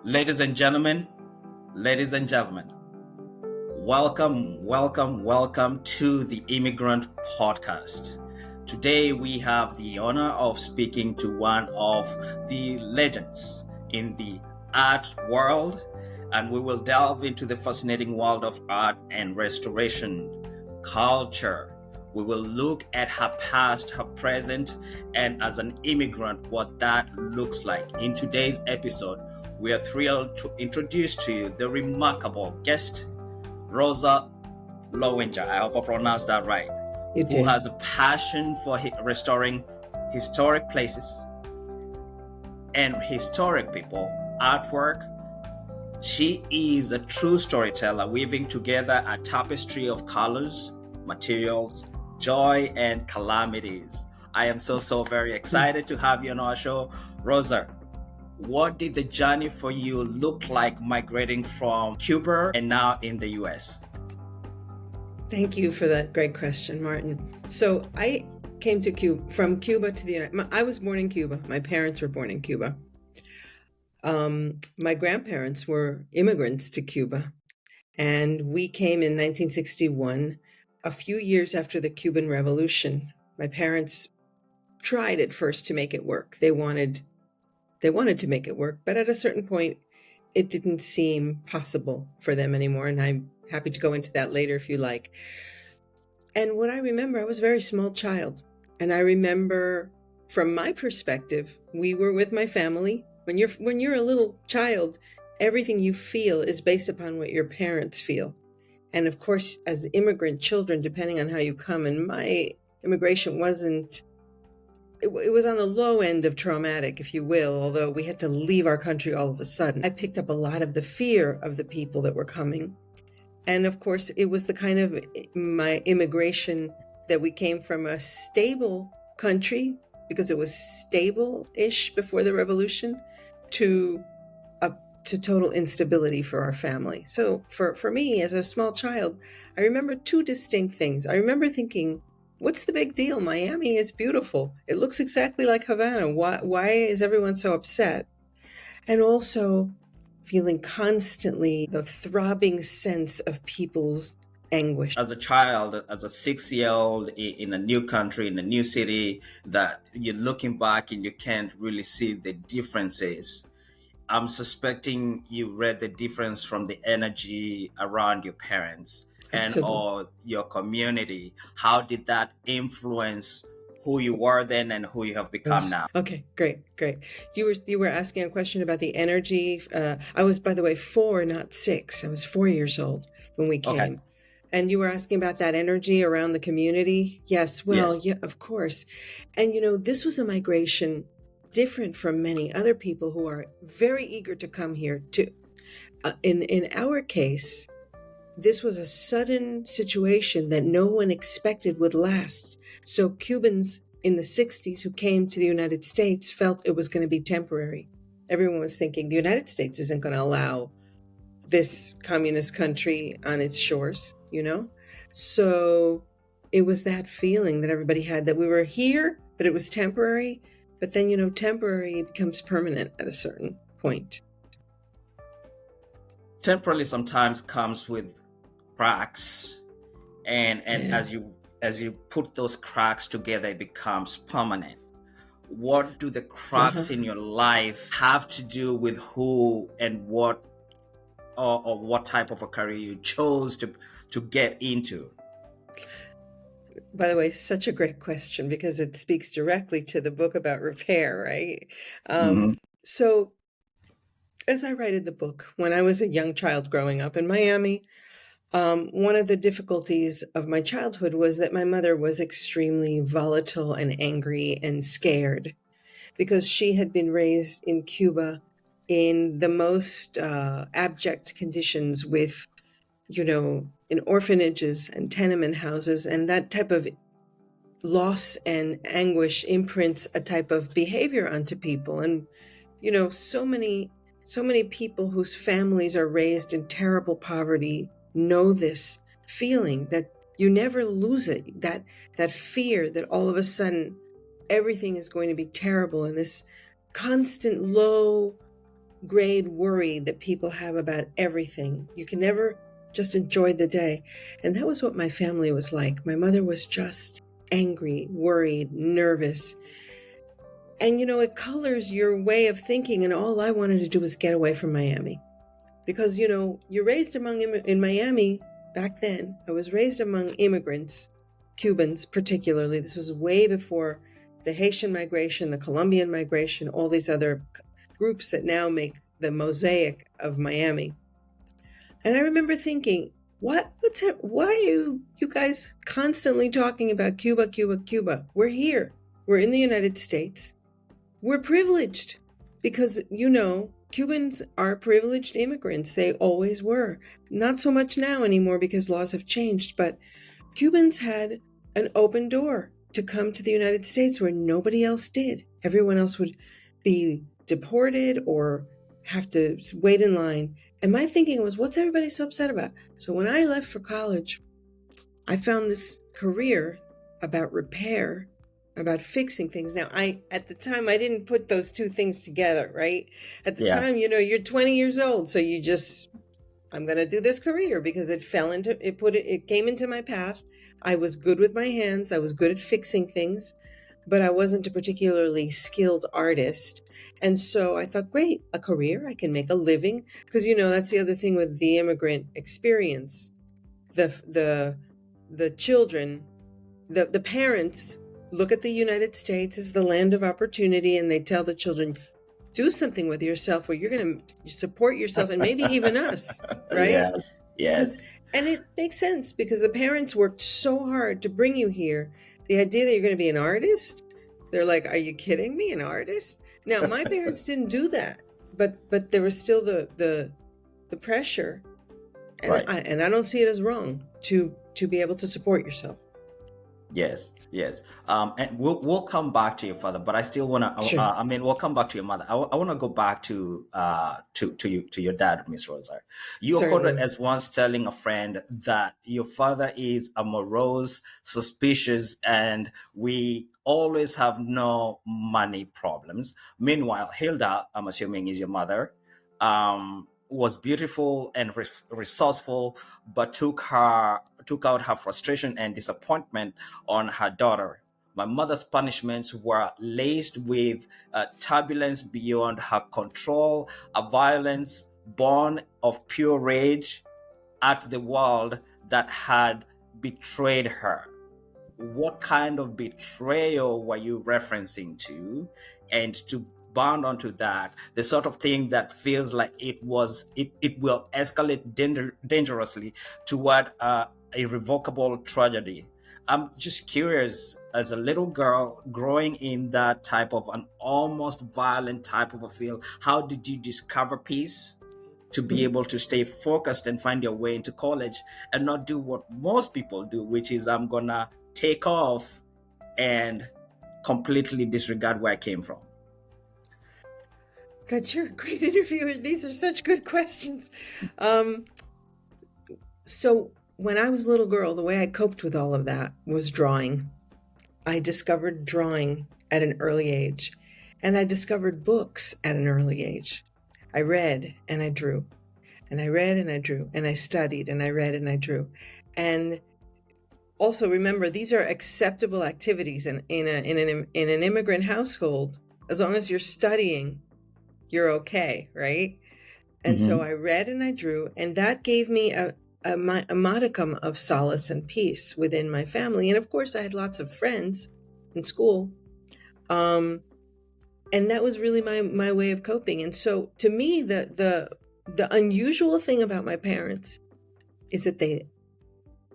Ladies and gentlemen, ladies and gentlemen, welcome to the Immigrant podcast. Today we have the honor of speaking to one of the legends in the art world, and we will delve into the fascinating world of art and restoration, culture. We will look at her past, her present, and as an immigrant, what that looks like. In today's episode, we are thrilled to introduce to you the remarkable guest, Rosa Lowinger. I hope I pronounced that right. You did. Who has a passion for restoring historic places and historic people, artwork. She is a true storyteller, weaving together a tapestry of colors, materials, joy, and calamities. I am so very excited to have you on our show. Rosa, what did the journey for you look like migrating from Cuba and now in the US? Thank you for that great question, Martin. So I came to from Cuba to the United. I was born in Cuba. My parents were born in Cuba. My grandparents were immigrants to Cuba, and we came in 1961, a few years after the Cuban Revolution. My parents tried at first to make it work. They wanted to make it work, but at a certain point, it didn't seem possible for them anymore. And I'm happy to go into that later if you like. And what I remember, I was a very small child. And I remember from my perspective, we were with my family. When you're a little child, everything you feel is based upon what your parents feel. And of course, as immigrant children, depending on how you come, and my immigration it was on the low end of traumatic, if you will, although we had to leave our country all of a sudden. I picked up a lot of the fear of the people that were coming. And of course, it was the kind of my immigration that we came from a stable country, because it was stable-ish before the revolution, to total instability for our family. So for me, as a small child, I remember two distinct things. I remember thinking, what's the big deal? Miami is beautiful. It looks exactly like Havana. Why is everyone so upset? And also feeling constantly the throbbing sense of people's anguish. As a child, as a 6-year-old in a new country, in a new city, that you're looking back and you can't really see the differences. I'm suspecting you read the difference from the energy around your parents. Absolutely. And or your community. How did that influence who you were then and who you have become now? Okay, great. You were asking a question about the energy. I was, by the way, 4, not 6. I was 4 years old when we came. Okay. And you were asking about that energy around the community. Yes, well, yes. Yeah, of course. And this was a migration different from many other people who are very eager to come here too. In our case, this was a sudden situation that no one expected would last. So Cubans in the 60s who came to the United States felt it was going to be temporary. Everyone was thinking the United States isn't going to allow this communist country on its shores, So it was that feeling that everybody had, that we were here, but it was temporary. But then, temporary becomes permanent at a certain point. Temporarily sometimes comes with cracks, and yes. as you put those cracks together, it becomes permanent. What do the cracks in your life have to do with who and what, or what type of a career you chose to get into? By the way, such a great question, because it speaks directly to the book about repair, right? So as I write in the book, when I was a young child growing up in Miami, one of the difficulties of my childhood was that my mother was extremely volatile and angry and scared, because she had been raised in Cuba in the most abject conditions with, in orphanages and tenement houses, and that type of loss and anguish imprints a type of behavior onto people. And, so many people whose families are raised in terrible poverty know this feeling, that you never lose it, that fear that all of a sudden everything is going to be terrible, and this constant low grade worry that people have about everything. You can never just enjoy the day. And that was what my family was like. My mother was just angry, worried, nervous. And, it colors your way of thinking. And all I wanted to do was get away from Miami. Because, you're raised in Miami back then. I was raised among immigrants, Cubans particularly. This was way before the Haitian migration, the Colombian migration, all these other groups that now make the mosaic of Miami. And I remember thinking, why are you guys constantly talking about Cuba, Cuba, Cuba? We're here. We're in the United States. We're privileged because, Cubans are privileged immigrants. They always were. Not so much now anymore because laws have changed, but Cubans had an open door to come to the United States where nobody else did. Everyone else would be deported or have to wait in line. And my thinking was, what's everybody so upset about? So when I left for college, I found this career about repair, about fixing things. Now, at the time, I didn't put those two things together, right? At the time, you're 20 years old. So I'm going to do this career because it came into my path. I was good with my hands. I was good at fixing things, but I wasn't a particularly skilled artist. And so I thought, great, a career, I can make a living. Because, that's the other thing with the immigrant experience. The children, the parents look at the United States as the land of opportunity, and they tell the children, do something with yourself where you're going to support yourself and maybe even us, right? Yes. And it makes sense because the parents worked so hard to bring you here. The idea that you're going to be an artist, they're like, are you kidding me? An artist? Now, my parents didn't do that, but there was still the pressure. And, right. I don't see it as wrong to be able to support yourself. Yes. And we'll come back to your father, but I still want to. Sure. We'll come back to your mother. I want to go back to your dad, Miss Rosa. You were quoted as once telling a friend that your father is a morose, suspicious, and we always have no money problems. Meanwhile, Hilda, I'm assuming is your mother, was beautiful and resourceful, but took out her frustration and disappointment on her daughter. My mother's punishments were laced with turbulence beyond her control, a violence born of pure rage at the world that had betrayed her. What kind of betrayal were you referencing to? And to bound onto that, the sort of thing that feels like it will escalate dangerously toward irrevocable tragedy. I'm just curious, as a little girl growing in that type of an almost violent type of a field, how did you discover peace to be able to stay focused and find your way into college and not do what most people do, which is I'm gonna take off and completely disregard where I came from? God, you're a great interviewer. These are such good questions. So when I was a little girl, the way I coped with all of that was drawing. I discovered drawing at an early age, and I discovered books at an early age. I read and I drew, and I read and I drew, and I studied and I read and I drew. And also remember, these are acceptable activities in an immigrant household. As long as you're studying, you're okay, right? And so I read and I drew, and that gave me a modicum of solace and peace within my family. And of course, I had lots of friends in school. And that was really my way of coping. And so to me, the unusual thing about my parents is that they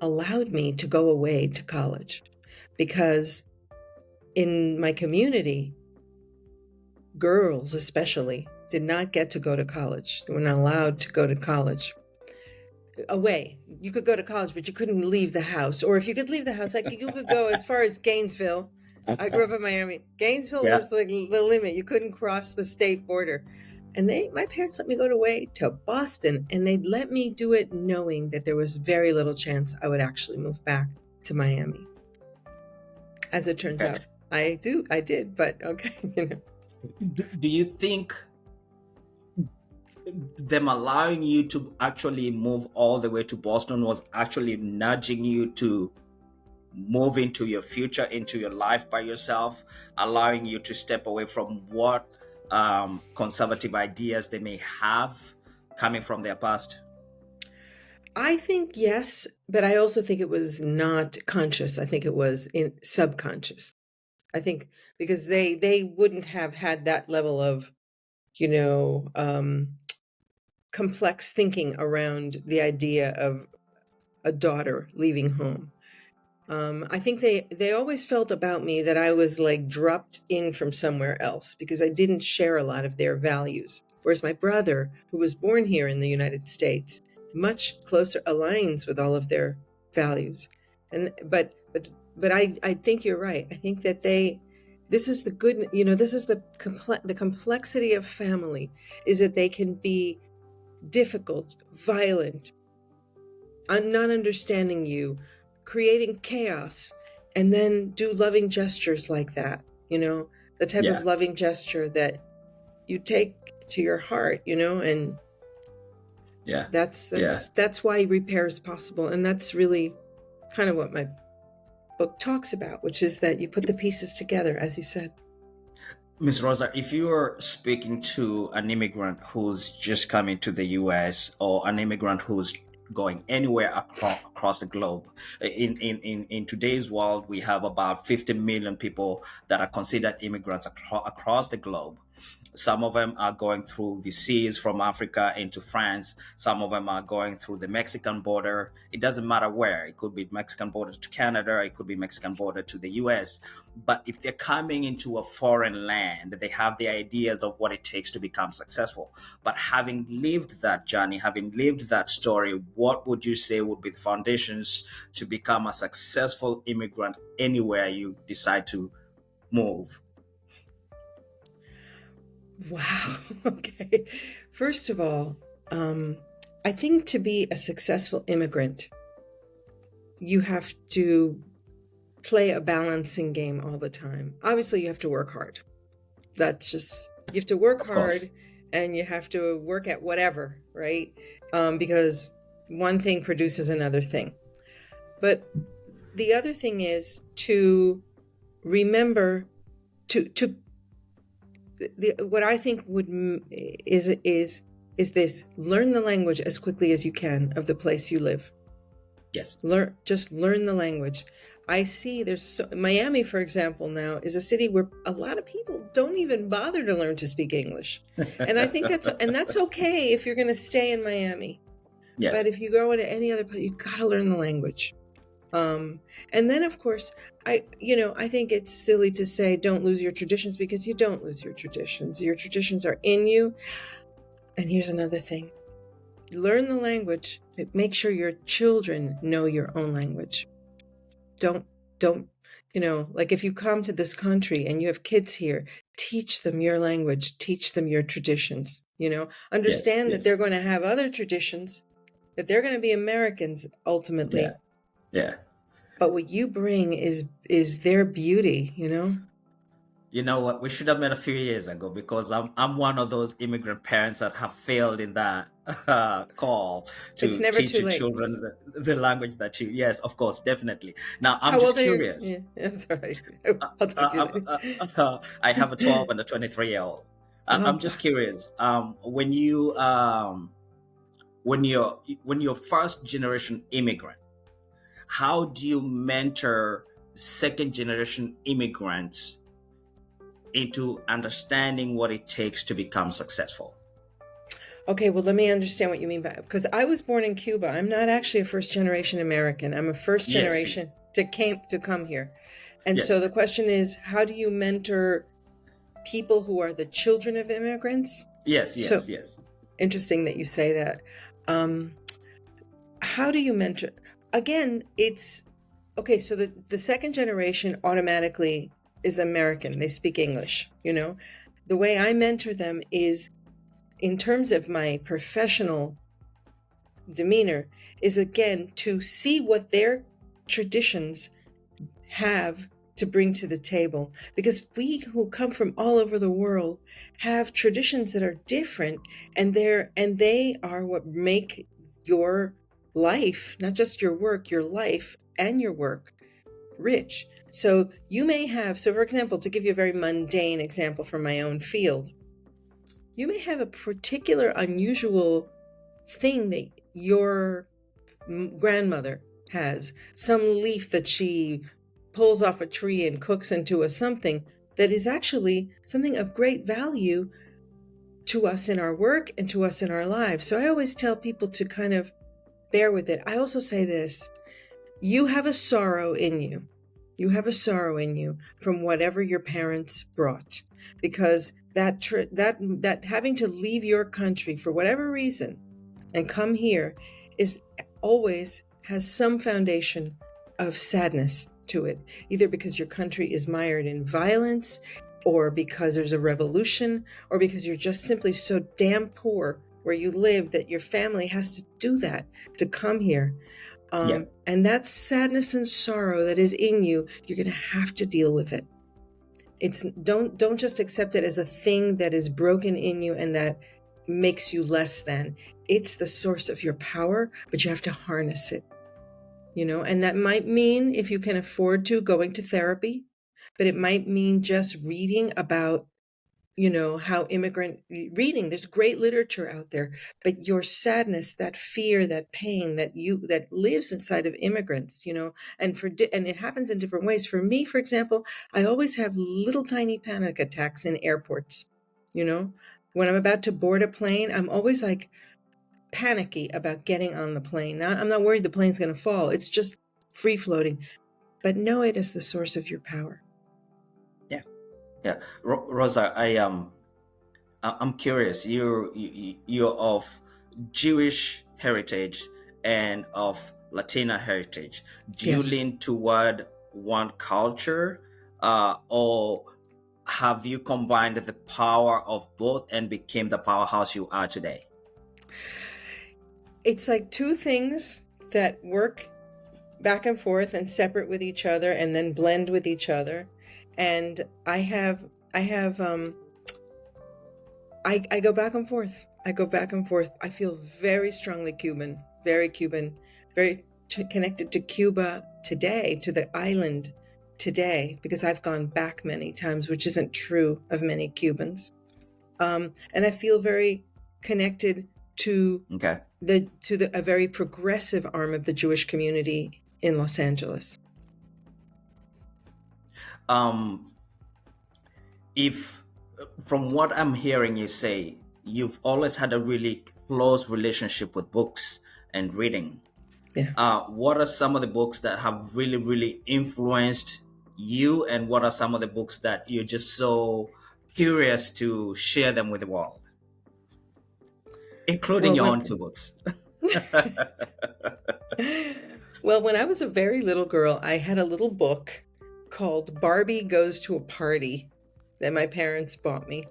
allowed me to go away to college, because in my community, girls especially did not get to go to college. They were not allowed to go to college. Away. You could go to college, but you couldn't leave the house. Or if you could leave the house, like you could go as far as Gainesville. I grew up in Miami. Gainesville was like the limit. You couldn't cross the state border. And my parents let me go away to Boston, and they let me do it knowing that there was very little chance I would actually move back to Miami. As it turns out, I did, but okay. Do you think them allowing you to actually move all the way to Boston was actually nudging you to move into your future, into your life by yourself, allowing you to step away from what conservative ideas they may have coming from their past? I think yes, but I also think it was not conscious. I think it was in subconscious. I think because they wouldn't have had that level of, you know, complex thinking around the idea of a daughter leaving home. I think they always felt about me that I was like dropped in from somewhere else because I didn't share a lot of their values. Whereas my brother, who was born here in the United States, much closer aligns with all of their values. And but I think you're right. I think that this is the good, this is the complexity of family, is that they can be difficult, violent, not understanding you, creating chaos, and then do loving gestures like that, the type Yeah, of loving gesture that you take to your heart, and yeah, that's yeah. that's why repair is possible. And that's really kind of what my book talks about, which is that you put the pieces together, as you said. Miss Rosa, if you are speaking to an immigrant who's just coming to the US, or an immigrant who's going anywhere across the globe, in today's world, we have about 50 million people that are considered immigrants across the globe. Some of them are going through the seas from Africa into France. Some of them are going through the Mexican border. It doesn't matter where. It could be Mexican border to Canada. It could be Mexican border to the US. But if they're coming into a foreign land, they have the ideas of what it takes to become successful. But having lived that journey, having lived that story, what would you say would be the foundations to become a successful immigrant anywhere you decide to move? Wow. Okay. First of all, I think to be a successful immigrant, you have to play a balancing game all the time. Obviously, you have to work hard. You have to work Of hard, course. and you have to work at whatever, right? Because one thing produces another thing. But the other thing is to remember what I think is this: learn the language as quickly as you can of the place you live. Yes. Just learn the language. I see Miami, for example, now is a city where a lot of people don't even bother to learn to speak English. And I think that's okay if you're going to stay in Miami. Yes. But if you go into any other place, you got to learn the language. And then, of course, I think it's silly to say don't lose your traditions, because you don't lose your traditions. Your traditions are in you. And here's another thing: learn the language, but make sure your children know your own language. Don't, like if you come to this country and you have kids here, teach them your language, teach them your traditions, understand that Yes. they're going to have other traditions, that they're going to be Americans ultimately. Yeah. Yeah. But what you bring is their beauty, You know what? We should have met a few years ago, because I'm one of those immigrant parents that have failed in that call It's to never teach too your late. children the language that you. Yes, of course, definitely. Now, I'm How just old are you? curious. Yeah, I'm sorry. I'll talk to you later. I have a 12 and a 23-year-old. I'm Oh, just curious. When you're first generation immigrant, how do you mentor second generation immigrants into understanding what it takes to become successful? okay. Well, let me understand what you mean by, because I was born in Cuba. I'm not actually a first generation American. I'm a first Yes. generation to come here. And so Yes. the question is, how do you mentor people who are the children of immigrants? Yes. So Yes. Yes. interesting that you say that. How do you mentor? Again, it's okay. So the second generation automatically is American. They speak English, The way I mentor them is, in terms of my professional demeanor, is again to see what their traditions have to bring to the table, because we who come from all over the world have traditions that are different, and they are what make your life, not just your work, your life and your work, rich. So you may have, so for example, to give you a very mundane example from my own field, you may have a particular unusual thing that your grandmother has, some leaf that she pulls off a tree and cooks into a something that is actually something of great value to us in our work and to us in our lives. So I always tell people to kind of bear with it. I also say this: you have a sorrow in you. You have a sorrow in you from whatever your parents brought, because that having to leave your country for whatever reason and come here is always has some foundation of sadness to it, either because your country is mired in violence, or because there's a revolution, or because you're just simply so damn poor where you live that your family has to do that to come here. And that sadness and sorrow that is in you, you're going to have to deal with it. Don't just accept it as a thing that is broken in you and that makes you less than. It's the source of your power, but you have to harness it. And that might mean, if you can afford to, going to therapy, but it might mean just reading about, how reading. There's great literature out there, but your sadness, that fear, that pain that lives inside of immigrants, and it happens in different ways. For me, for example, I always have little tiny panic attacks in airports. When I'm about to board a plane, I'm always like panicky about getting on the plane. I'm not worried the plane's going to fall. It's just free floating. But know it as the source of your power. Yeah. Rosa, I'm curious. You're of Jewish heritage and of Latina heritage. Do you lean toward one culture, or have you combined the power of both and became the powerhouse you are today? It's like two things that work back and forth and separate with each other and then blend with each other. And I go back and forth. I feel very strongly Cuban, very connected to Cuba today, to the island today, because I've gone back many times, which isn't true of many Cubans. And I feel very connected to a very progressive arm of the Jewish community in Los Angeles. If from what I'm hearing you say, you've always had a really close relationship with books and reading. Yeah. What are some of the books that have really, really influenced you, and what are some of the books that you're just so curious to share them with the world, including your own two books? Well, when I was a very little girl, I had a little book called Barbie Goes to a Party that my parents bought me.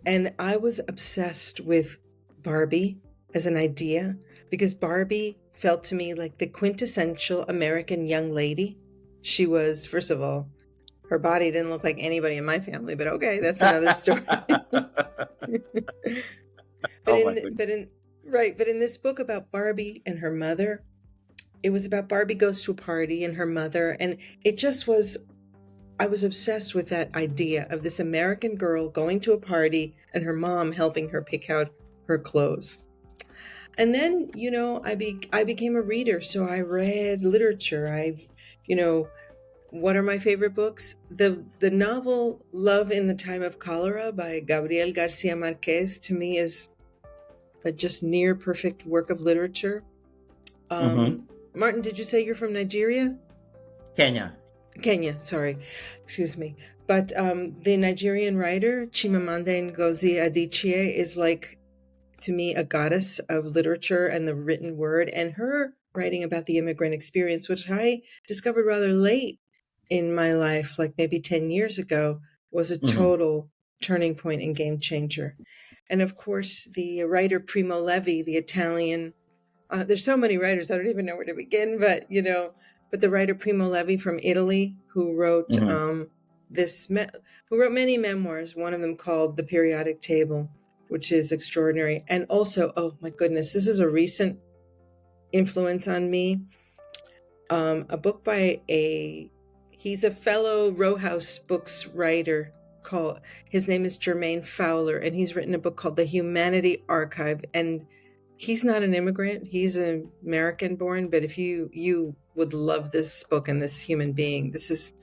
And I was obsessed with Barbie as an idea, because Barbie felt to me like the quintessential American young lady. She was, first of all, her body didn't look like anybody in my family, but okay, that's another story. But in this book about Barbie and her mother, it was about Barbie goes to a party and her mother, and it just was, I was obsessed with that idea of this American girl going to a party and her mom helping her pick out her clothes. And then, I became a reader, so I read literature. What are my favorite books? The novel Love in the Time of Cholera by Gabriel Garcia Marquez, to me, is a just near perfect work of literature. Martin, did you say you're from Nigeria? Kenya, sorry. Excuse me. But the Nigerian writer, Chimamanda Ngozi Adichie, is like, to me, a goddess of literature and the written word. And her writing about the immigrant experience, which I discovered rather late in my life, like maybe 10 years ago, was a total turning point and game changer. And of course, the writer Primo Levi, the Italian, there's so many writers, I don't even know where to begin, but, but the writer Primo Levi from Italy, who wrote Mm-hmm. who wrote many memoirs, one of them called The Periodic Table, which is extraordinary. And also, oh my goodness, this is a recent influence on me. A book by he's a fellow Row House Books writer, his name is Jermaine Fowler, and he's written a book called The Humanity Archive. And he's not an immigrant, he's an American born, but if you would love this book and this human being. This is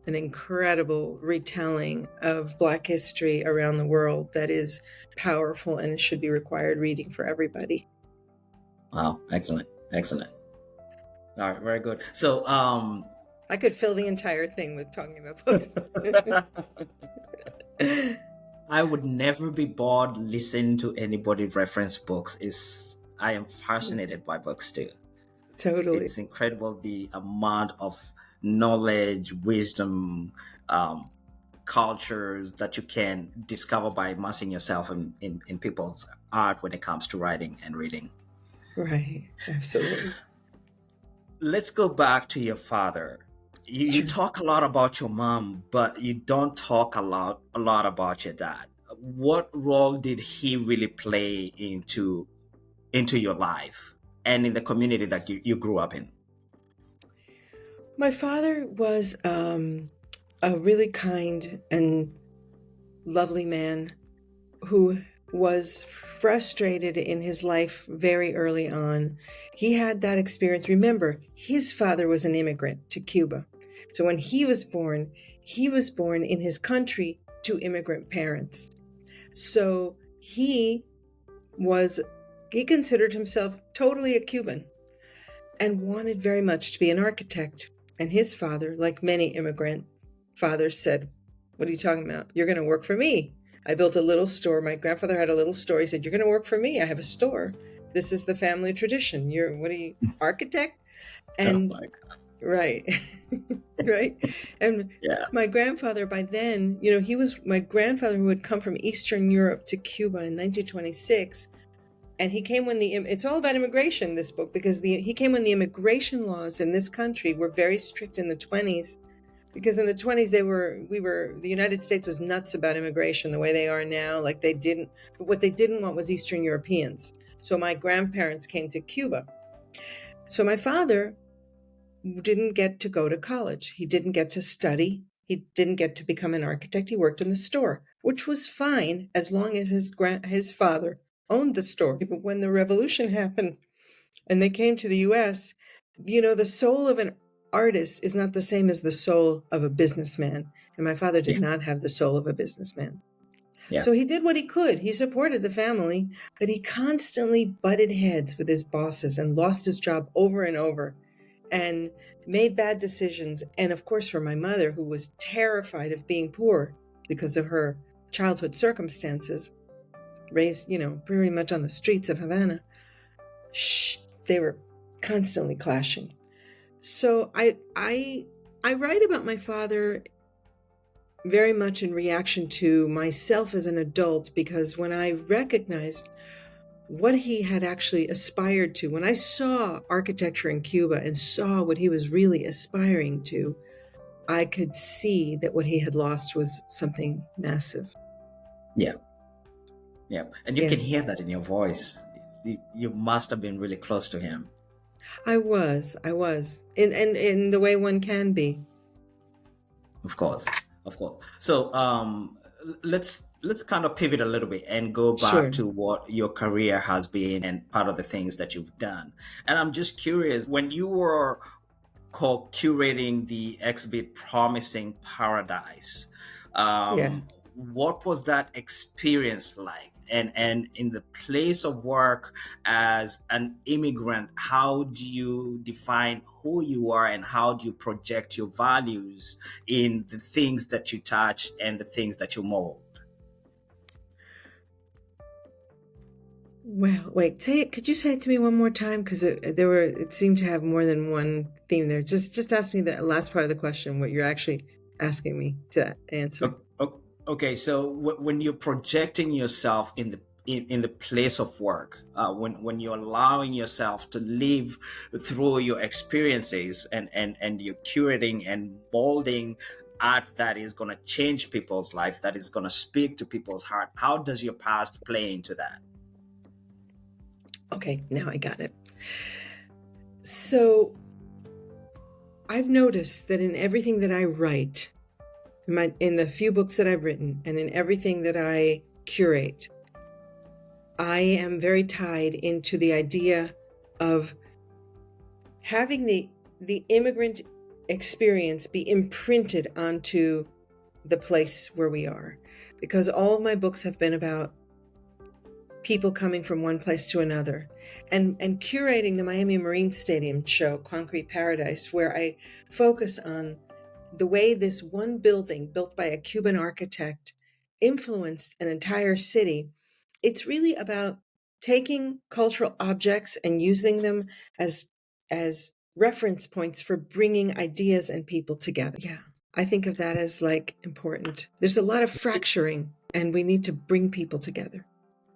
an incredible retelling of Black history around the world that is powerful and should be required reading for everybody. Wow, excellent. All right, very good. So, I could fill the entire thing with talking about books. I would never be bored listening to anybody reference books. I am fascinated by books too. Totally. It's incredible the amount of knowledge, wisdom, cultures that you can discover by immersing yourself in people's art when it comes to writing and reading. Right, absolutely. Let's go back to your father. You talk a lot about your mom, but you don't talk a lot about your dad. What role did he really play into your life and in the community that you grew up in? My father was a really kind and lovely man who was frustrated in his life very early on. He had that experience. Remember, his father was an immigrant to Cuba. So when he was born in his country to immigrant parents. So he considered himself totally a Cuban and wanted very much to be an architect. And his father, like many immigrant fathers, said, "What are you talking about? You're going to work for me. I built a little store. My grandfather had a little store. He said, you're going to work for me. I have a store. This is the family tradition. Architect?" And right. Right. And yeah. My grandfather, by then, he was my grandfather who had come from Eastern Europe to Cuba in 1926. And he came when it's all about immigration, this book, because he came when the immigration laws in this country were very strict in the 20s. Because in the 20s, the United States was nuts about immigration the way they are now. But what they didn't want was Eastern Europeans. So my grandparents came to Cuba. So my father didn't get to go to college. He didn't get to study. He didn't get to become an architect. He worked in the store, which was fine as long as his father owned the store. But when the revolution happened and they came to the U.S., the soul of an artist is not the same as the soul of a businessman. And my father did not have the soul of a businessman. Yeah. So he did what he could. He supported the family, but he constantly butted heads with his bosses and lost his job over and over and made bad decisions. And of course, for my mother, who was terrified of being poor because of her childhood circumstances, raised, pretty much on the streets of Havana, they were constantly clashing. So I write about my father very much in reaction to myself as an adult, because when I recognized what he had actually aspired to, when I saw architecture in Cuba and saw what he was really aspiring to, I could see that what he had lost was something massive. Yeah. Yeah. And you can hear that in your voice. You must have been really close to him. I was in the way one can be. Of course. So let's kind of pivot a little bit and go back to what your career has been and part of the things that you've done. And I'm just curious, when you were curating the exhibit Promising Paradise, what was that experience like? And in the place of work as an immigrant, how do you define who you are and how do you project your values in the things that you touch and the things that you mold? Well, wait, could you say it to me one more time? Because it seemed to have more than one theme there. Just ask me the last part of the question, what you're actually asking me to answer. Okay, so when you're projecting yourself in in the place of work, when you're allowing yourself to live through your experiences, and you're curating and molding art that is going to change people's life, that is going to speak to people's heart. How does your past play into that? Okay, now I got it. So I've noticed that in everything that I write, in the few books that I've written, and in everything that I curate, I am very tied into the idea of having the immigrant experience be imprinted onto the place where we are. Because all of my books have been about people coming from one place to another, and curating the Miami Marine Stadium show, Concrete Paradise, where I focus on the way this one building built by a Cuban architect influenced an entire city. It's really about taking cultural objects and using them as reference points for bringing ideas and people together. Yeah, I think of that as like important. There's a lot of fracturing, and we need to bring people together.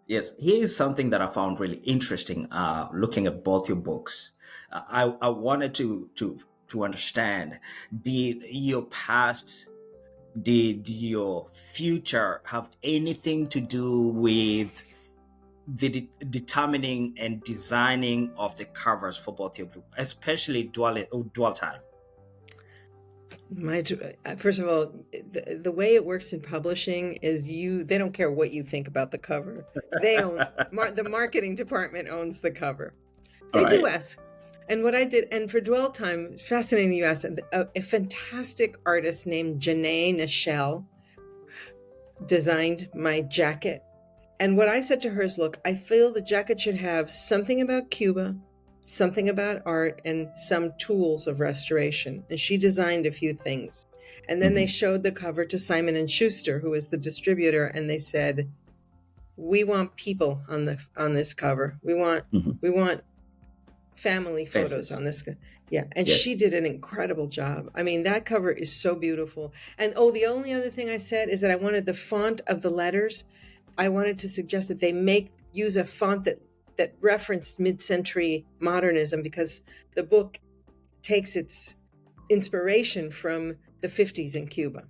Yes, here's something that I found really interesting, looking at both your books. I wanted to understand, did your past, did your future have anything to do with the determining and designing of the covers for both of you, especially dual time? First of all, the way it works in publishing is they don't care what you think about the cover. They own the marketing department owns the cover. They do ask. And what I did, and for Dwell Time, fascinating you asked, a fantastic artist named Janae Nichelle designed my jacket. And what I said to her is, look, I feel the jacket should have something about Cuba, something about art, and some tools of restoration. And she designed a few things. And then they showed the cover to Simon & Schuster, who is the distributor, and they said, we want people on this cover. We want family photos on this. Yeah. And Yes. She did an incredible job. I mean, that cover is so beautiful. And the only other thing I said is that I wanted the font of the letters. I wanted to suggest that they use a font that referenced mid-century modernism, because the book takes its inspiration from the 50s in Cuba.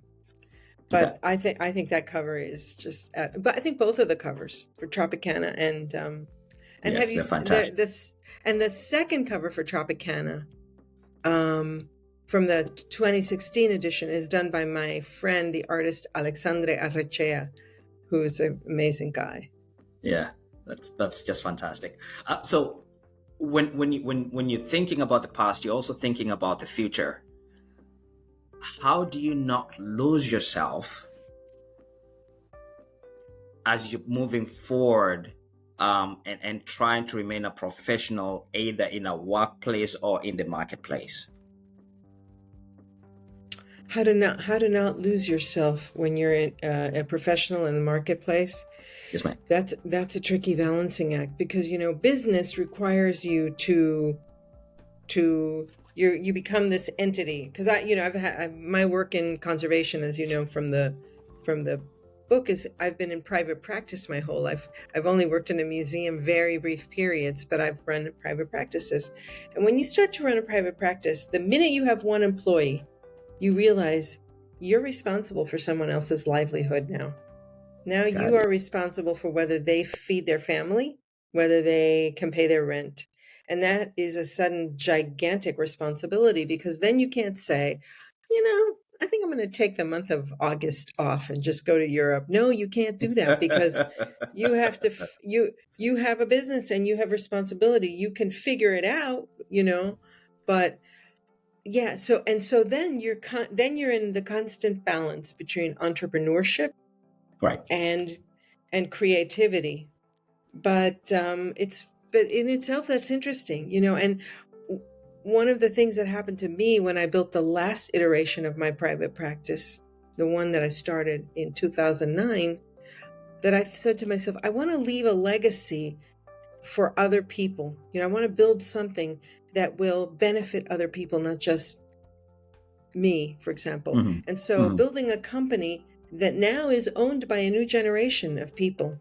But okay. I think that cover is just. But I think both of the covers for Tropicana and yes, have you they're fantastic. The second cover for Tropicana, from the 2016 edition, is done by my friend, the artist Alexandre Arrechea, who's an amazing guy. Yeah, that's just fantastic. So when you're thinking about the past, you're also thinking about the future. How do you not lose yourself as you're moving forward, and trying to remain a professional, either in a workplace or in the marketplace? How to not lose yourself when you're a professional in the marketplace? Yes, ma'am. That's a tricky balancing act, because business requires you to you become this entity. Because I've had my work in conservation, as you know from the book, is I've been in private practice my whole life. I've only worked in a museum very brief periods, but I've run private practices. And when you start to run a private practice, the minute you have one employee, you realize you're responsible for someone else's livelihood now. Now you are responsible for whether they feed their family, whether they can pay their rent. And that is a sudden gigantic responsibility, because then you can't say, I think I'm going to take the month of August off and just go to Europe. No, you can't do that, because you have to, you have a business and you have responsibility. You can figure it out, but yeah. So then you're in the constant balance between entrepreneurship, right, and creativity. But but in itself, that's interesting, and one of the things that happened to me when I built the last iteration of my private practice, the one that I started in 2009, that I said to myself, I want to leave a legacy for other people. I want to build something that will benefit other people, not just me, for example. And so building a company that now is owned by a new generation of people,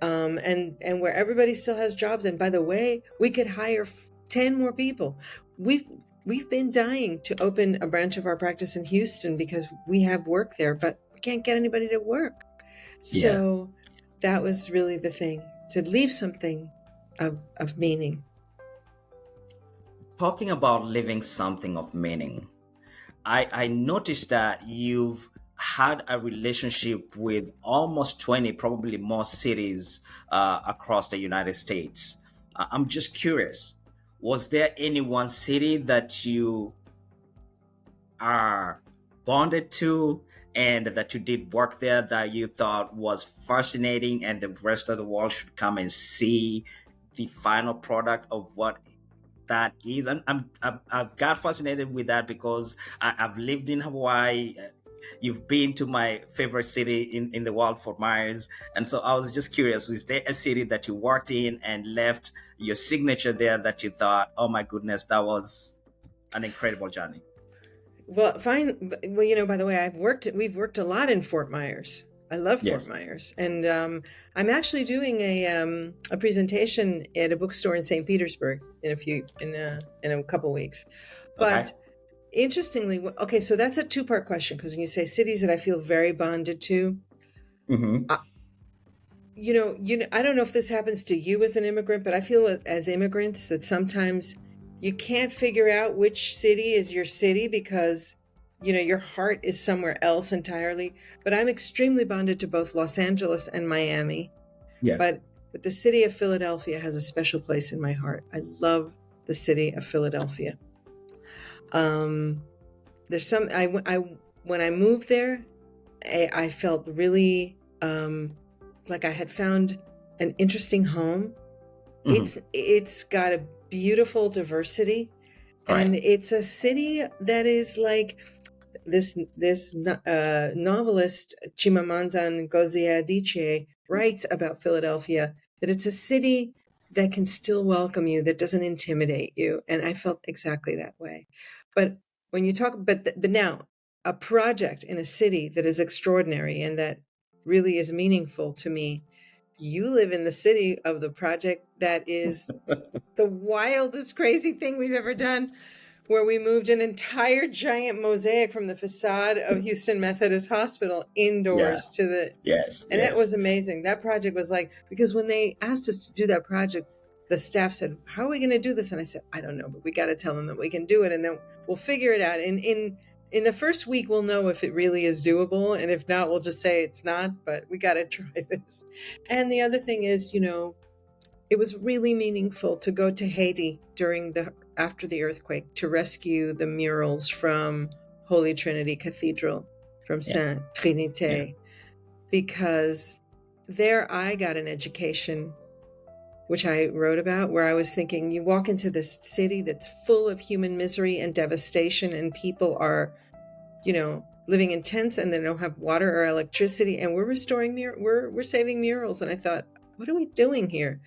and where everybody still has jobs. And by the way, we could hire 10 more people. We've been dying to open a branch of our practice in Houston because we have work there, but we can't get anybody to work. Yeah. So that was really the thing, to leave something of meaning. Talking about living something of meaning, I noticed that you've had a relationship with almost 20, probably more cities across the United States. I'm just curious, was there any one city that you are bonded to and that you did work there that you thought was fascinating and the rest of the world should come and see the final product of what that is? I've got fascinated with that because I've lived in Hawaii. You've been to my favorite city in the world, Fort Myers. And so I was just curious, was there a city that you worked in and left your signature there that you thought, oh my goodness, that was an incredible journey? Well, fine. Well, by the way, we've worked a lot in Fort Myers. I love Fort Yes. Myers. And I'm actually doing a presentation at a bookstore in St. Petersburg in a couple weeks. Okay. But interestingly, okay, so that's a two-part question, because when you say cities that I feel very bonded to, Mm-hmm. uh, I don't know if this happens to you as an immigrant, but I feel as immigrants that sometimes you can't figure out which city is your city because your heart is somewhere else entirely. But I'm extremely bonded to both Los Angeles and Miami. Yes. But the city of Philadelphia has a special place in my heart. I love the city of Philadelphia. There's some when I moved there, I felt really like I had found an interesting home. Mm-hmm. It's got a beautiful diversity, Right. and it's a city that is like this novelist Chimamanda Ngozi Adichie writes about Philadelphia, that it's a city that can still welcome you, that doesn't intimidate you, and I felt exactly that way. But when you talk, but now a project in a city that is extraordinary and that really is meaningful to me. You live in the city of the project that is the wildest, crazy thing we've ever done, where we moved an entire giant mosaic from the facade of Houston Methodist Hospital Yeah. indoors Yes. and that Yes. was amazing. That project was like, because when they asked us to do that project, the staff said, "How are we going to do this?" And I said, "I don't know, but we got to tell them that we can do it, and then we'll figure it out. In the first week, we'll know if it really is doable, and if not, we'll just say it's not. But we got to try this." And the other thing is, it was really meaningful to go to Haiti after the earthquake to rescue the murals from Holy Trinity Cathedral, from Yeah. Saint Yeah. Trinité, because there I got an education, which I wrote about, where I was thinking, you walk into this city that's full of human misery and devastation, and people are, living in tents, and they don't have water or electricity, and we're saving murals. And I thought, what are we doing here?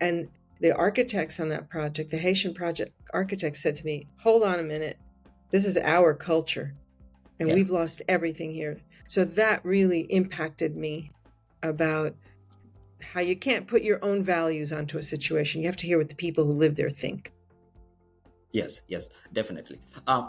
And the architects on that project, the Haitian project architects, said to me, "Hold on a minute. This is our culture, and Yeah. we've lost everything here." So that really impacted me about how you can't put your own values onto a situation. You have to hear what the people who live there think. Yes, yes, definitely.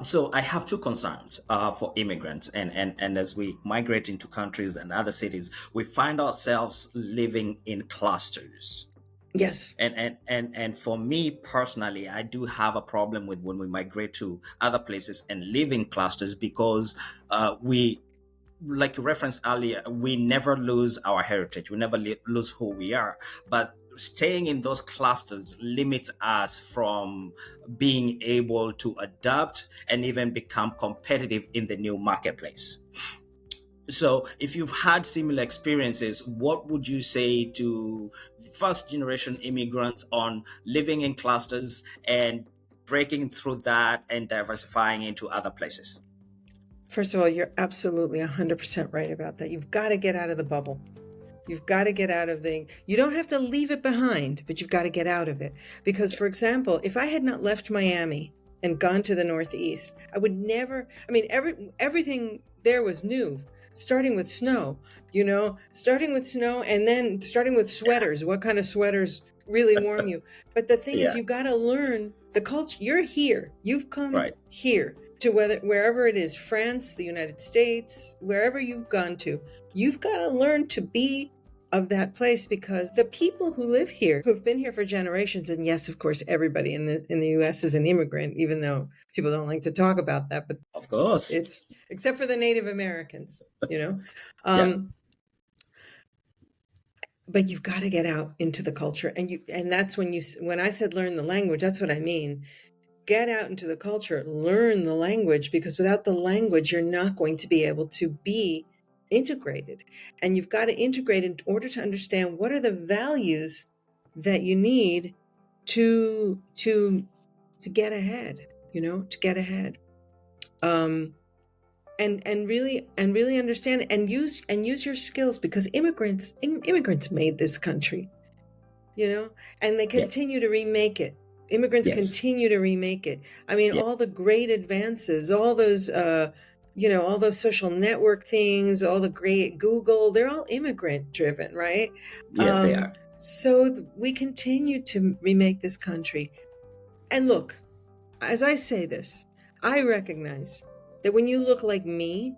So I have two concerns for immigrants, and as we migrate into countries and other cities, we find ourselves living in clusters. Yes. And for me personally, I do have a problem with when we migrate to other places and live in clusters because we, like you referenced earlier, we never lose our heritage. We never lose who we are. But staying in those clusters limits us from being able to adapt and even become competitive in the new marketplace. So, if you've had similar experiences, what would you say to first generation immigrants on living in clusters and breaking through that and diversifying into other places? First of all, you're absolutely 100% right about that. You've got to get out of the bubble. You've got to get out of you don't have to leave it behind, but you've got to get out of it. Because, for example, if I had not left Miami and gone to the Northeast, I would never, I mean, everything there was new, starting with snow, and then starting with sweaters. What kind of sweaters really warm you? But the thing is, Yeah. you got to learn the culture. You're here. You've come Right. here to wherever it is, France, the United States, wherever you've gone to, you've got to learn to be of that place, because the people who live here, who've been here for generations, and yes, of course, everybody in the U.S. is an immigrant, even though people don't like to talk about that, but Of course. it's except for the Native Americans, Yeah. But you've got to get out into the culture, and that's when I said learn the language, that's what I mean. Get out into the culture, learn the language, because without the language, you're not going to be able to be integrated. And you've got to integrate in order to understand what are the values that you need to get ahead, to get ahead. And really understand and use your skills, because immigrants made this country, and they continue to remake it. Immigrants Yes. continue to remake it. I mean, Yeah. all the great advances, all those, all those social network things, all the great Google, they're all immigrant driven, right? Yes, they are. So we continue to remake this country. And look, as I say this, I recognize that when you look like me,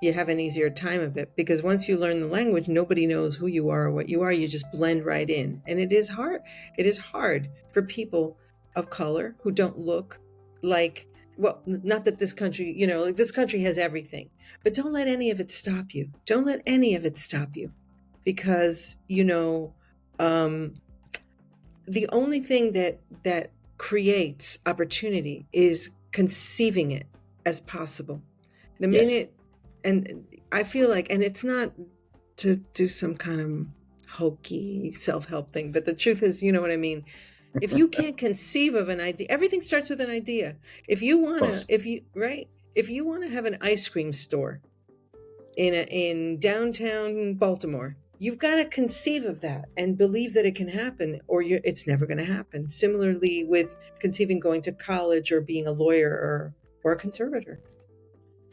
you have an easier time of it, because once you learn the language, nobody knows who you are or what you are. You just blend right in. And it is hard. It is hard for people of color who don't look like, well, not that this country, like this country has everything, but don't let any of it stop you. Don't let any of it stop you, because, the only thing that creates opportunity is conceiving it as possible. The Yes. minute, and I feel like, and it's not to do some kind of hokey self-help thing, but the truth is, you know what I mean? If you can't conceive of an idea, everything starts with an idea. If you want course. to, if you want to have an ice cream store in downtown Baltimore, you've got to conceive of that and believe that it can happen, or it's never going to happen. Similarly with conceiving going to college or being a lawyer or a conservator.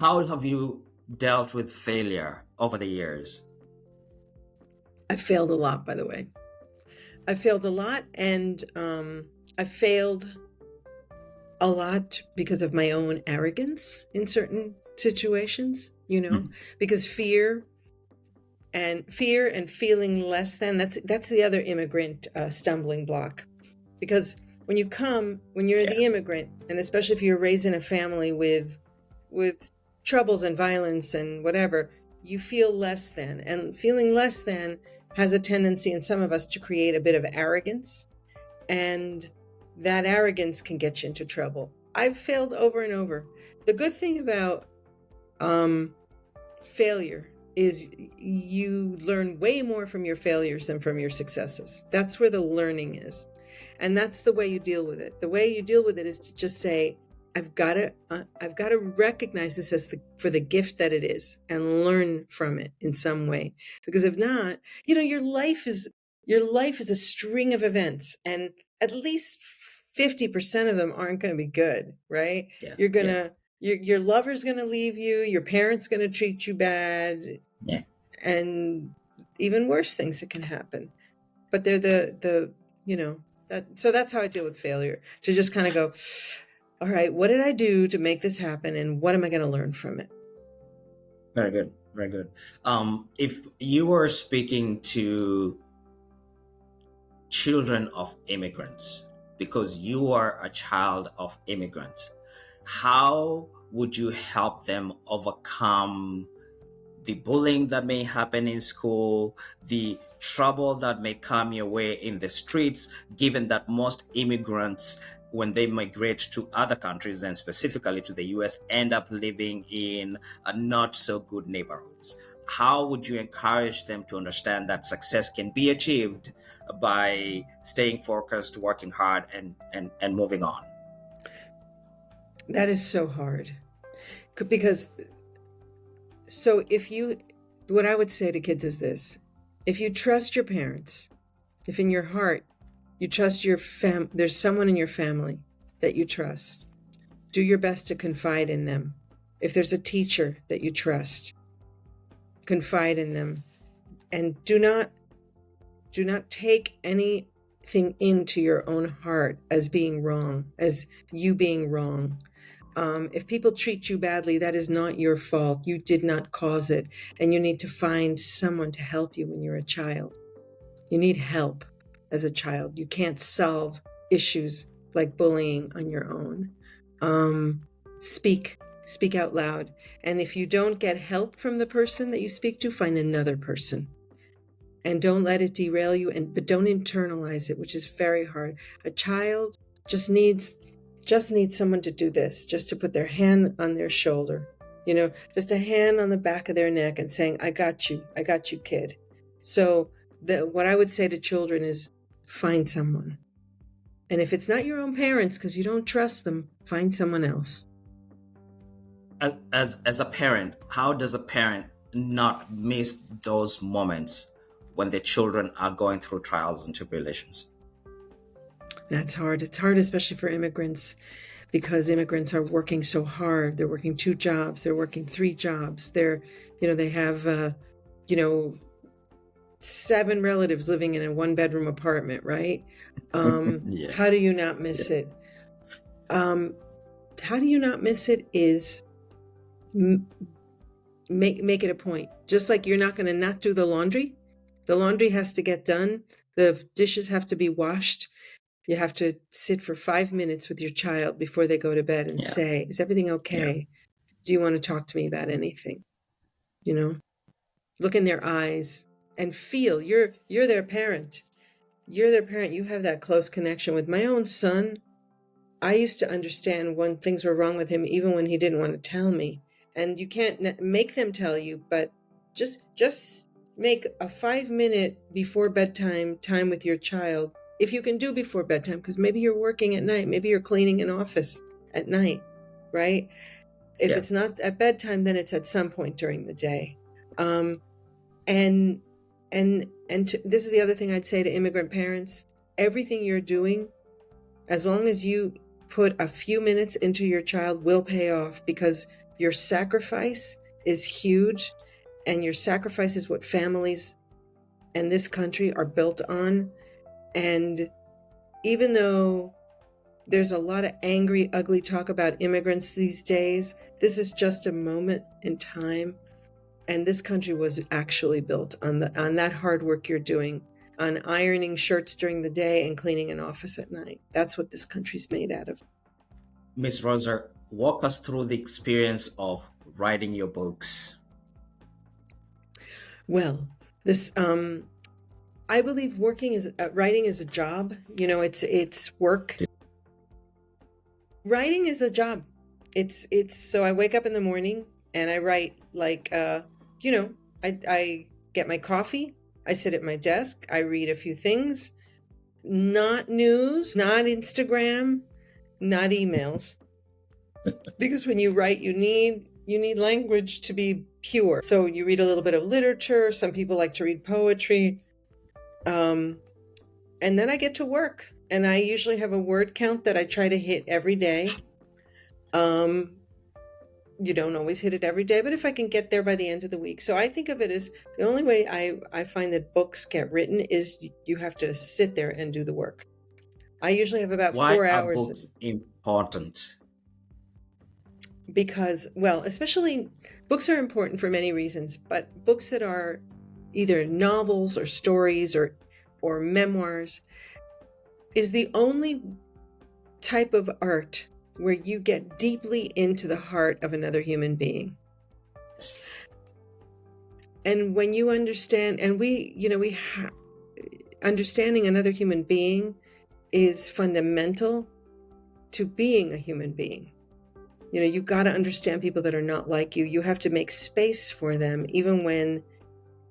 How have you dealt with failure over the years? I failed a lot, by the way. I failed a lot, and I failed a lot because of my own arrogance in certain situations, because fear and feeling less than, that's the other immigrant stumbling block. Because when you're the immigrant, and especially if you're raised in a family with troubles and violence and whatever, you feel less than, and feeling less than has a tendency in some of us to create a bit of arrogance, and that arrogance can get you into trouble. I've failed over and over. The good thing about failure is you learn way more from your failures than from your successes. That's where the learning is. And that's the way you deal with it. The way you deal with it is to just say, I've got to recognize this as for the gift that it is, and learn from it in some way. Because if not, your life is a string of events, and at least 50% of them aren't going to be good, right? Yeah. You're gonna your lover's going to leave you, your parents going to treat you bad, and even worse things that can happen. But they're so that's how I deal with failure, to just kind of go, all right, what did I do to make this happen, and what am I going to learn from it? Very good. Very good. If you were speaking to children of immigrants, because you are a child of immigrants, how would you help them overcome the bullying that may happen in school, the trouble that may come your way in the streets, given that most immigrants, when they migrate to other countries, and specifically to the US, end up living in not so good neighborhoods? How would you encourage them to understand that success can be achieved by staying focused, working hard, and moving on? That is so hard. Because, what I would say to kids is this: if you trust your parents, if in your heart you trust there's someone in your family that you trust, do your best to confide in them. If there's a teacher that you trust, confide in them, and do not take anything into your own heart as being wrong, as you being wrong. If people treat you badly, that is not your fault. You did not cause it, and you need to find someone to help you when you're a child. You need help as a child. You can't solve issues like bullying on your own. Speak out loud. And if you don't get help from the person that you speak to, find another person. And don't let it derail you, but don't internalize it, which is very hard. A child just needs someone to do this, just to put their hand on their shoulder, just a hand on the back of their neck and saying, I got you, kid. So what I would say to children is find someone. And if it's not your own parents, because you don't trust them, find someone else. As a parent, how does a parent not miss those moments when their children are going through trials and tribulations? That's hard. It's hard, especially for immigrants, because immigrants are working so hard. They're working 2 jobs. They're working 3 jobs. They have, 7 relatives living in a 1-bedroom apartment, right? Yeah. How do you not miss it? How do you not miss it is make it a point. Just like you're not going to not do the laundry. The laundry has to get done. The dishes have to be washed. You have to sit for 5 minutes with your child before they go to bed and say, is everything okay? Yeah. Do you want to talk to me about anything? Look in their eyes and feel you're their parent. You're their parent. You have that close connection. With my own son, I used to understand when things were wrong with him, even when he didn't want to tell me. And you can't make them tell you, but just make a 5-minute before bedtime time with your child. If you can do before bedtime, because maybe you're working at night, maybe you're cleaning an office at night, right? If it's not at bedtime, then it's at some point during the day. This is the other thing I'd say to immigrant parents. Everything you're doing, as long as you put a few minutes into your child, will pay off, because your sacrifice is huge, and your sacrifice is what families and this country are built on. And even though there's a lot of angry, ugly talk about immigrants these days, this is just a moment in time. And this country was actually built on that hard work you're doing, on ironing shirts during the day and cleaning an office at night. That's what this country's made out of. Miss Rosa, walk us through the experience of writing your books. Well, this I believe writing is a job. It's work. Writing is a job. It's so I wake up in the morning and I write, like I get my coffee, I sit at my desk, I read a few things, not news, not Instagram, not emails. Because when you write, you need language to be pure. So you read a little bit of literature. Some people like to read poetry. And then I get to work, and I usually have a word count that I try to hit every day. You don't always hit it every day, but if I can get there by the end of the week. So I think of it as the only way I find that books get written is you have to sit there and do the work. I usually have about 4 hours. Why are books important? Because, well, especially books are important for many reasons, but books that are either novels or stories or memoirs is the only type of art where you get deeply into the heart of another human being. And when you understand, and understanding another human being is fundamental to being a human being. You got to understand people that are not like you. You have to make space for them, even when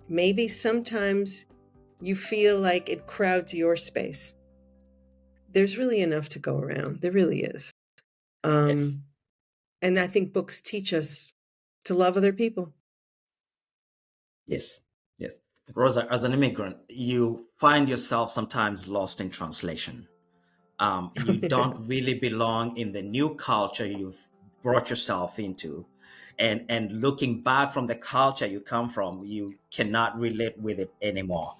maybe sometimes you feel like it crowds your space. There's really enough to go around. There really is. Yes. And I think books teach us to love other people. Yes. Rosa, as an immigrant, you find yourself sometimes lost in translation. You don't really belong in the new culture you've brought yourself into. and looking back from the culture you come from, you cannot relate with it anymore.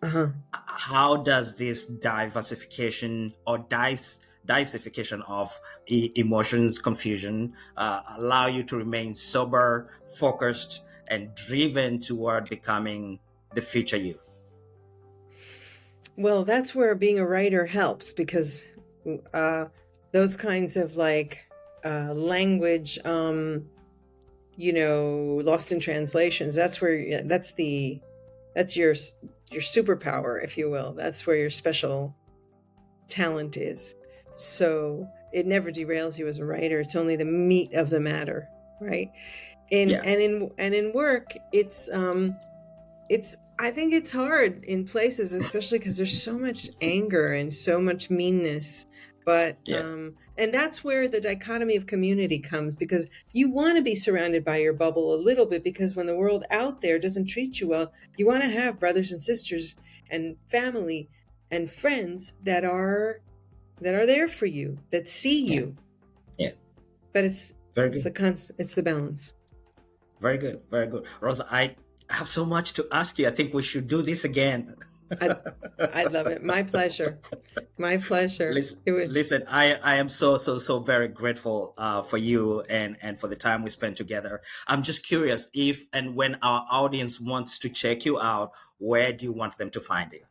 Uh-huh. How does this diversification or diversification of emotions, confusion, allow you to remain sober, focused, and driven toward becoming the future you? Well, that's where being a writer helps, because those kinds of language, lost in translations, that's where that's your superpower, if you will. That's where your special talent is. So it never derails you as a writer. It's only the meat of the matter, right? And in work, it's I think it's hard in places, especially because there's so much anger and so much meanness. But and that's where the dichotomy of community comes, because you want to be surrounded by your bubble a little bit, because when the world out there doesn't treat you well, you want to have brothers and sisters and family and friends that are there for you, that see you. Yeah. But it's very good. It's the balance. Very good. Very good. Rosa, I have so much to ask you. I think we should do this again. I'd love it. My pleasure. My pleasure. Listen, I am so very grateful for you and for the time we spent together. I'm just curious, if and when our audience wants to check you out, where do you want them to find you?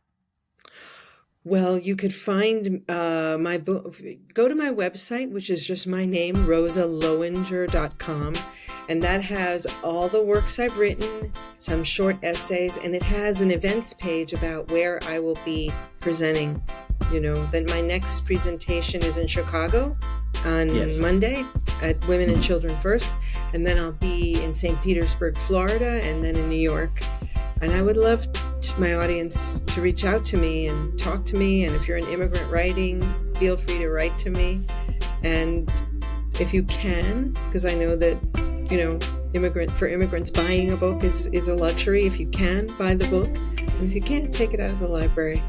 Well, you could find my book. Go to my website, which is just my name, rosalowinger.com. And that has all the works I've written, some short essays, and it has an events page about where I will be presenting. Then my next presentation is in Chicago on Monday at Women and Children First. And then I'll be in St. Petersburg, Florida, and then in New York. And I would love my audience to reach out to me and talk to me. And if you're an immigrant writing, feel free to write to me. And if you can, because I know that, immigrants buying a book is a luxury. If you can, buy the book. And if you can't, take it out of the library.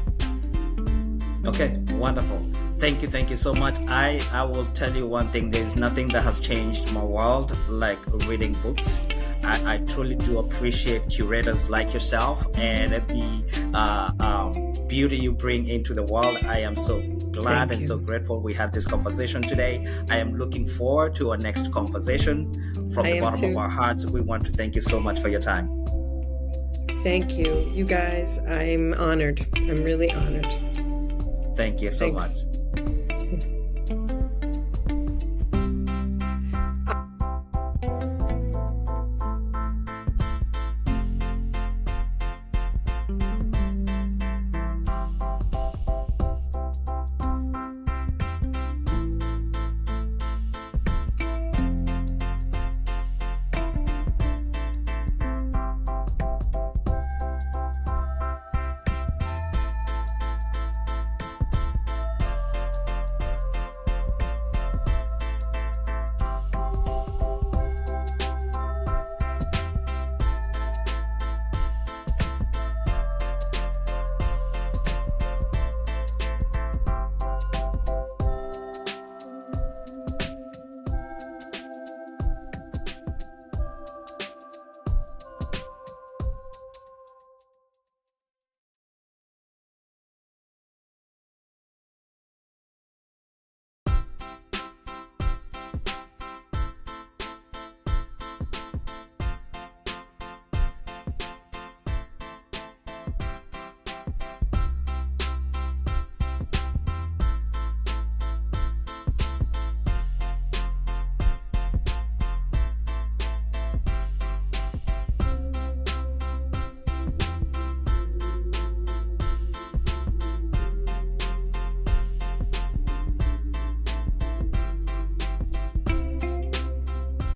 Okay, wonderful. Thank you so much. I will tell you one thing. There's nothing that has changed my world like reading books. I truly do appreciate curators like yourself and the beauty you bring into the world. I am so glad and so grateful we had this conversation today. I am looking forward to our next conversation. From the bottom of our hearts, we want to thank you so much for your time. Thank you. You guys, I'm honored. I'm really honored. Thank you so much.